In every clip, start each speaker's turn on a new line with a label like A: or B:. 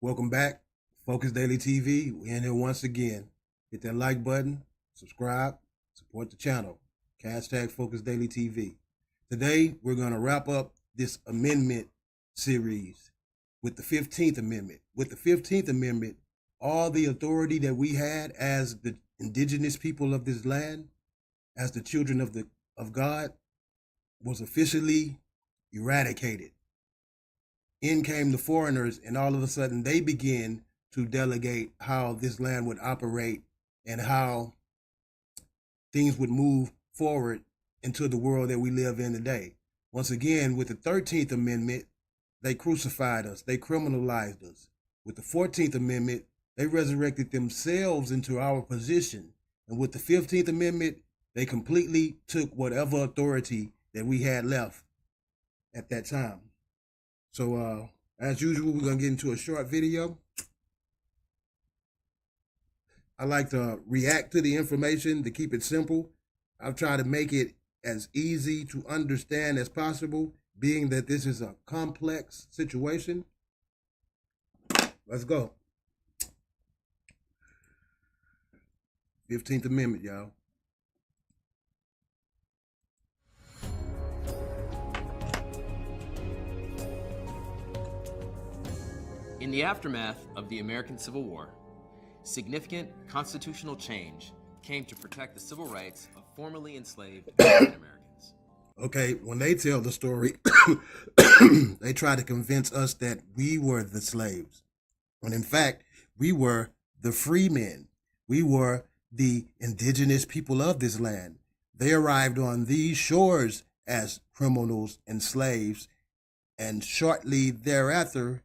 A: Welcome back, Focus Daily TV. We're in here once again. Hit that like button, subscribe, support the channel. Hashtag Focus Daily TV. Today, we're going to wrap up this amendment series with the 15th Amendment. With the 15th Amendment, all the authority that we had as the indigenous people of this land, as the children of God, was officially eradicated. In came the foreigners, and all of a sudden they began to delegate how this land would operate and how things would move forward into the world that we live in today. Once again, with the 13th Amendment, they crucified us, they criminalized us. With the 14th Amendment, they resurrected themselves into our position. And with the 15th Amendment, they completely took whatever authority that we had left at that time. So, as usual, we're going to get into a short video. I like to react to the information to keep it simple. I've tried to make it as easy to understand as possible, being that this is a complex situation. Let's go. 15th Amendment, y'all.
B: In the aftermath of the American Civil War, significant constitutional change came to protect the civil rights of formerly enslaved African Americans.
A: Okay, when they tell the story, they try to convince us that we were the slaves, when in fact, we were the free men. We were the indigenous people of this land. They arrived on these shores as criminals and slaves, and shortly thereafter,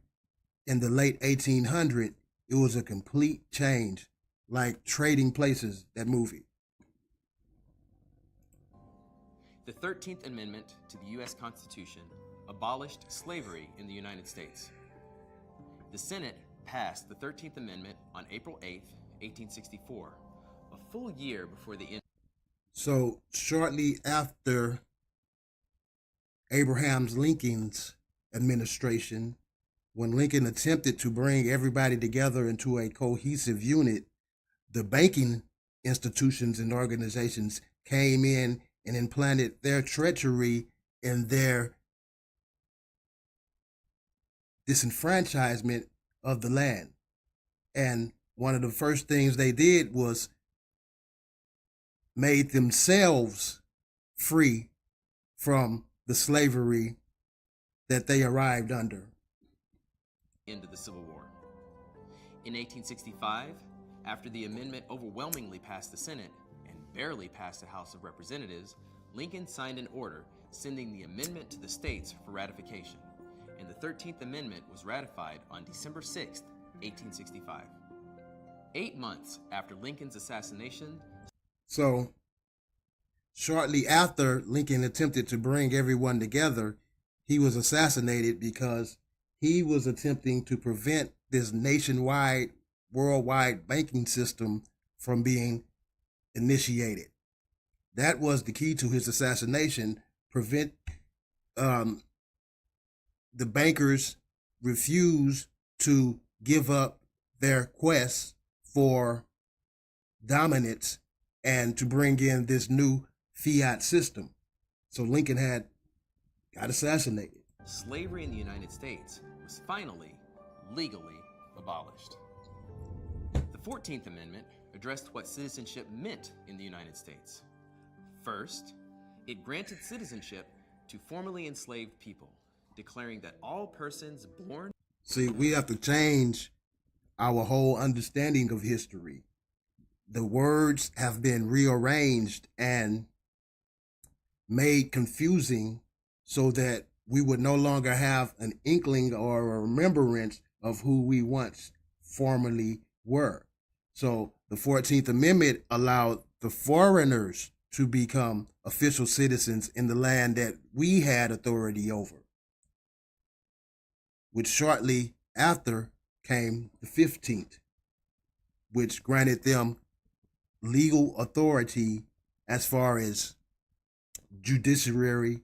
A: in the late 1800s, it was a complete change, like Trading Places, that movie.
B: The 13th Amendment to the U.S. Constitution abolished slavery in the United States. The Senate passed the 13th Amendment on April 8, 1864, a full year before the end.
A: So shortly after Abraham Lincoln's administration, when Lincoln attempted to bring everybody together into a cohesive unit, the banking institutions and organizations came in and implanted their treachery and their disenfranchisement of the land. And one of the first things they did was made themselves free from the slavery that they arrived under.
B: End of the Civil War. In 1865, after the amendment overwhelmingly passed the Senate and barely passed the House of Representatives, Lincoln signed an order sending the amendment to the states for ratification, and the 13th Amendment was ratified on December 6, 1865. 8 months after Lincoln's assassination.
A: So, shortly after Lincoln attempted to bring everyone together, he was assassinated because he was attempting to prevent this nationwide, worldwide banking system from being initiated. That was the key to his assassination. Prevent the bankers refuse to give up their quest for dominance and to bring in this new fiat system. So Lincoln got assassinated.
B: Slavery in the United States was finally legally abolished. The 14th Amendment addressed what citizenship meant in the United States. First, it granted citizenship to formerly enslaved people, declaring that all persons born...
A: See, we have to change our whole understanding of history. The words have been rearranged and made confusing so that we would no longer have an inkling or a remembrance of who we once formerly were. So the 14th Amendment allowed the foreigners to become official citizens in the land that we had authority over, which shortly after came the 15th, which granted them legal authority as far as judiciary,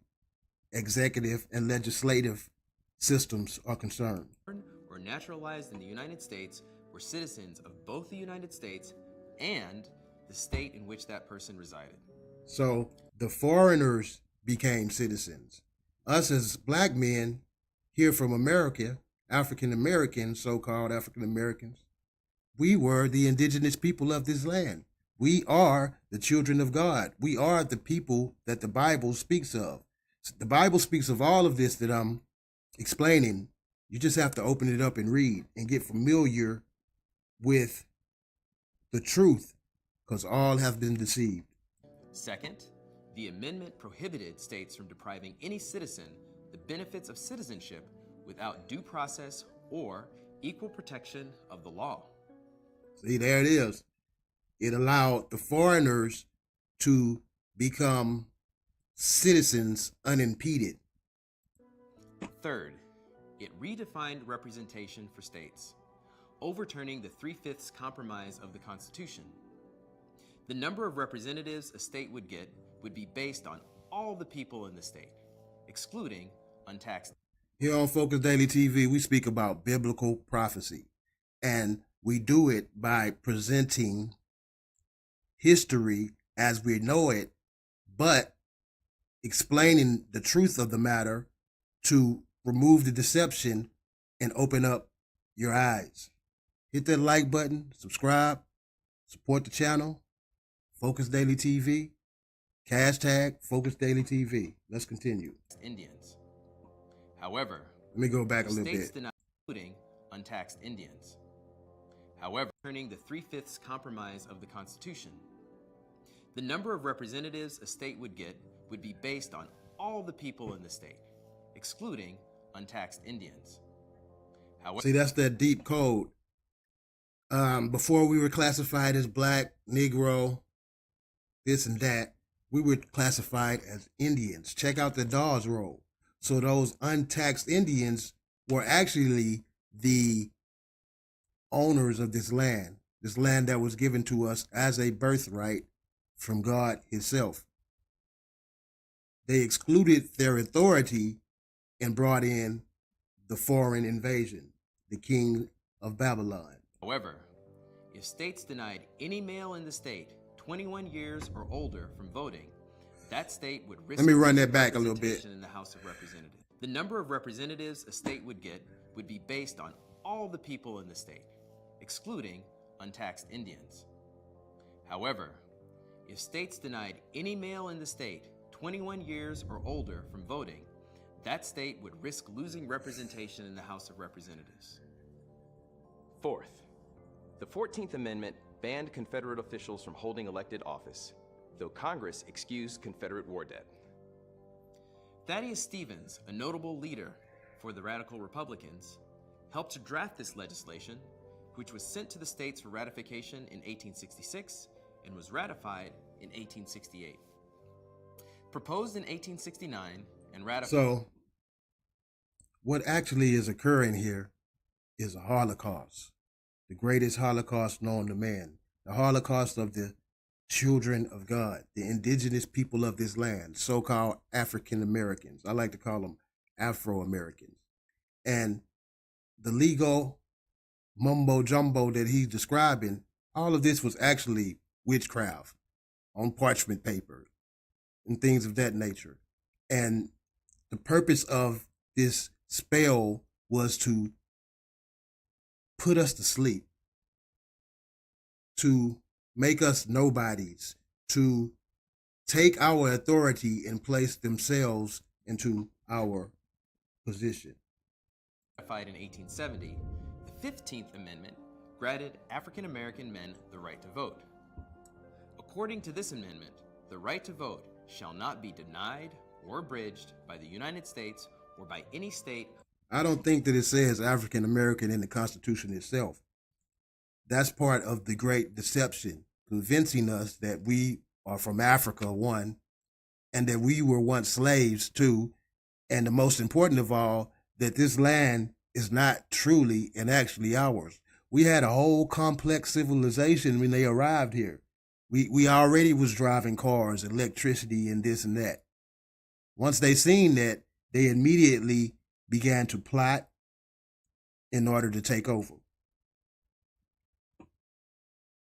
A: executive, and legislative systems are concerned.
B: or naturalized in the United States were citizens of both the United States and the state in which that person resided.
A: So the foreigners became citizens. Us as black men here from America, African Americans, so-called African Americans, we were the indigenous people of this land. We are the children of God. We are the people that the Bible speaks of. The Bible speaks of all of this that I'm explaining. You just have to open it up and read and get familiar with the truth, because all have been deceived.
B: Second, the amendment prohibited states from depriving any citizen the benefits of citizenship without due process or equal protection of the law.
A: See, there it is. It allowed the foreigners to become citizens unimpeded.
B: Third, it redefined representation for states, overturning the 3/5 compromise of the Constitution. The number of representatives a state would get would be based on all the people in the state, excluding untaxed.
A: Here on Focus Daily TV, we speak about biblical prophecy, and we do it by presenting history as we know it, but explaining the truth of the matter to remove the deception and open up your eyes. Hit that like button, subscribe, support the channel, Focus Daily TV, hashtag Focus Daily TV. Let's continue.
B: Indians. However,
A: let me go back a little
B: states
A: bit.
B: deny including untaxed Indians. However, turning the 3/5 compromise of the Constitution, the number of representatives a state would get would be based on all the people in the state, excluding untaxed Indians. However,
A: see, that's that deep code. Before we were classified as black, Negro, this and that, we were classified as Indians. Check out the Dawes roll. So those untaxed Indians were actually the owners of this land that was given to us as a birthright from God himself. They excluded their authority and brought in the foreign invasion, the king of Babylon.
B: However, if states denied any male in the state 21 years or older from voting, that state would risk.
A: Let me run that back a little bit.
B: In the House of Representatives. The number of representatives a state would get would be based on all the people in the state, excluding untaxed Indians. However, if states denied any male in the state 21 years or older from voting, that state would risk losing representation in the House of Representatives. Fourth, the 14th Amendment banned Confederate officials from holding elected office, though Congress excused Confederate war debt. Thaddeus Stevens, a notable leader for the Radical Republicans, helped to draft this legislation, which was sent to the states for ratification in 1866 and was ratified in 1868. Proposed in 1869 and ratified.
A: So, what actually is occurring here is a Holocaust, the greatest Holocaust known to man, the Holocaust of the children of God, the indigenous people of this land, so-called African Americans. I like to call them Afro-Americans. And the legal mumbo jumbo that he's describing, all of this was actually witchcraft on parchment paper and things of that nature. And the purpose of this spell was to put us to sleep, to make us nobodies, to take our authority and place themselves into our position.
B: Ratified in 1870, the 15th Amendment granted African American men the right to vote. According to this amendment, the right to vote shall not be denied or abridged by the United States or by any state.
A: I don't think that it says African American in the Constitution itself. That's part of the great deception, convincing us that we are from Africa, one, and that we were once slaves, two, and the most important of all, that this land is not truly and actually ours. We had a whole complex civilization when they arrived here. We already was driving cars, electricity, and this and that. Once they seen that, they immediately began to plot in order to take over.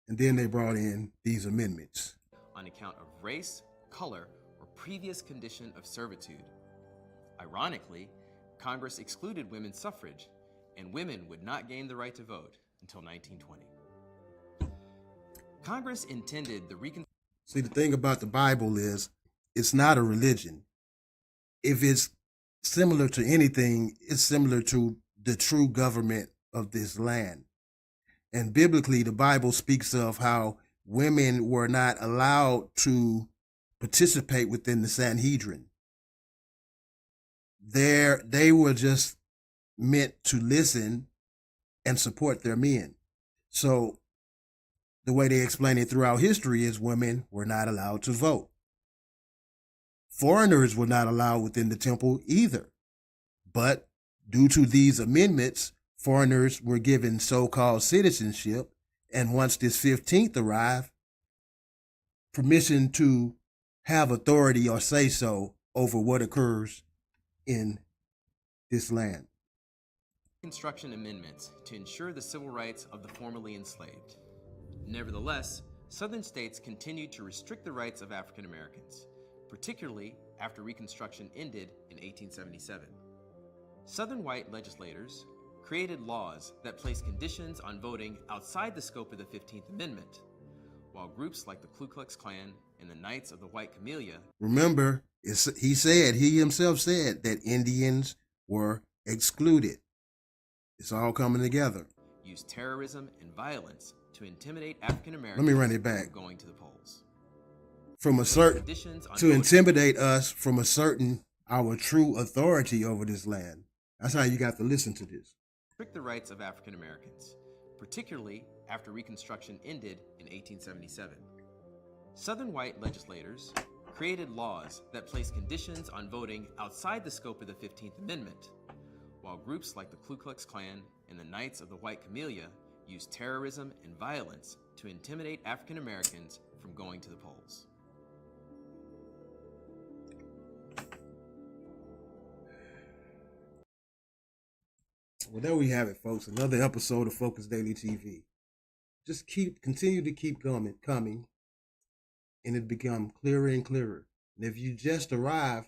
A: And then they brought in these amendments.
B: On account of race, color, or previous condition of servitude. Ironically, Congress excluded women's suffrage, and women would not gain the right to vote until 1920. Congress intended the
A: See, the thing about the Bible is it's not a religion. If it's similar to anything, it's similar to the true government of this land. And biblically, the Bible speaks of how women were not allowed to participate within the Sanhedrin. They were just meant to listen and support their men. So the way they explain it throughout history is women were not allowed to vote. Foreigners were not allowed within the temple either. But due to these amendments, foreigners were given so-called citizenship, and once this 15th arrived, permission to have authority or say so over what occurs in this land.
B: Reconstruction amendments to ensure the civil rights of the formerly enslaved. Nevertheless, Southern states continued to restrict the rights of African Americans, particularly after Reconstruction ended in 1877. Southern white legislators created laws that placed conditions on voting outside the scope of the 15th Amendment, while groups like the Ku Klux Klan and the Knights of the White Camellia.
A: Remember, he himself said that Indians were excluded. It's all coming together.
B: Used terrorism and violence to intimidate African Americans.
A: Let me run it back.
B: Going to the polls.
A: To intimidate us from asserting our true authority over this land. That's how you got to listen to this.
B: Restrict the rights of African Americans, particularly after Reconstruction ended in 1877. Southern white legislators created laws that placed conditions on voting outside the scope of the 15th Amendment, while groups like the Ku Klux Klan and the Knights of the White Camellia used terrorism and violence to intimidate African Americans from going to the polls.
A: Well, there we have it, folks. Another episode of Focus Daily TV. Just continue to keep coming, and it become clearer and clearer. And if you just arrived,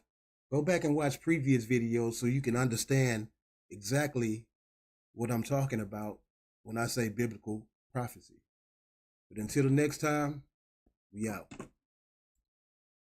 A: go back and watch previous videos so you can understand exactly what I'm talking about when I say biblical prophecy. But until the next time, we out.